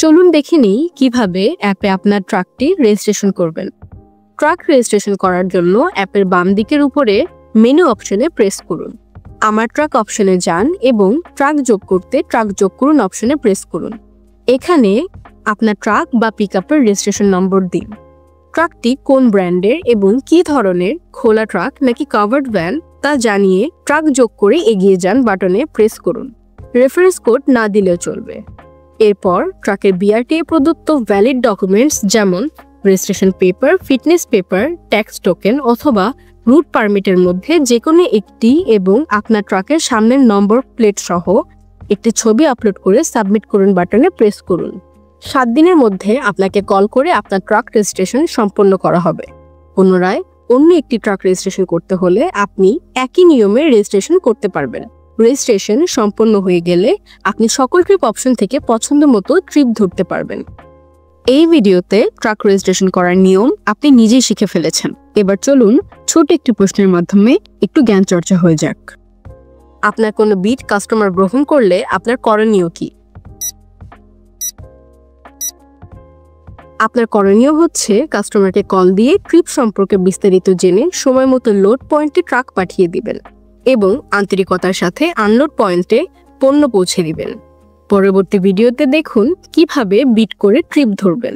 চলুন দেখে নিই কিভাবে অ্যাপে আপনার ট্রাকটি রেজিস্ট্রেশন করবেন। ট্রাক রেজিস্ট্রেশন করার জন্য অ্যাপের বাম দিকের উপরে মেনু অপশনে প্রেস করুন। আমার ট্রাক অপশনে যান এবং ট্রাক যোগ করতে ট্রাক যোগ করুন অপশনে প্রেস করুন। এখানে আপনার ট্রাক বা পিকআপের রেজিস্ট্রেশন নম্বর দিন। ট্রাকটি কোন ব্র্যান্ডের এবং কি ধরনের, খোলা ট্রাক নাকি কাভার্ড ভ্যান তা জানিয়ে ট্রাক যোগ করে এগিয়ে যান বাটনে প্রেস করুন। রেফারেন্স কোড না দিলেও চলবে। এরপর ট্রাকের বিআরটিএ প্রদত্ত ভ্যালিড ডকুমেন্টস যেমন registration paper, fitness paper, tax token অথবা রুট পারমিটের মধ্যে যে কোনো একটি এবং আপনার ট্রাকের সামনের নম্বর প্লেট সহ একটি ছবি আপলোড করে সাবমিট করুন বাটনে প্রেস করুন। 7 দিনের মধ্যে আপনাকে কল করে আপনার ট্রাক রেজিস্ট্রেশন সম্পন্ন করা হবে। পুনরায় অন্য একটি ট্রাক রেজিস্ট্রেশন করতে হলে আপনি একই নিয়মে রেজিস্ট্রেশন করতে পারবেন। রেজিস্ট্রেশন সম্পন্ন হয়ে গেলে আপনি সকল ট্রিপ অপশন থেকে পছন্দ মতো ট্রিপ ধরতে পারবেন। এই ভিডিওতে ট্রাক রেজিস্ট্রেশন করার নিয়ম আপনি নিজেই শিখে ফেলেছেন। এবার চলুন ছোট একটি প্রশ্নের মাধ্যমে একটু জ্ঞান চর্চা হয়ে যাক। আপনার কোনো বিট কাস্টমার গ্রহণ করলে আপনার করণীয় কি? আপনার করণীয় হচ্ছে কাস্টমারকে কল দিয়ে ট্রিপ সম্পর্কে বিস্তারিত জেনে সময় মতো লোড পয়েন্টে ট্রাক পাঠিয়ে দিবেন এবং আন্তরিকতার সাথে আনলোড পয়েন্টে পণ্য পৌঁছে দিবেন। পরবর্তী ভিডিওতে দেখুন কিভাবে বিট করে ট্রিপ ধরবেন।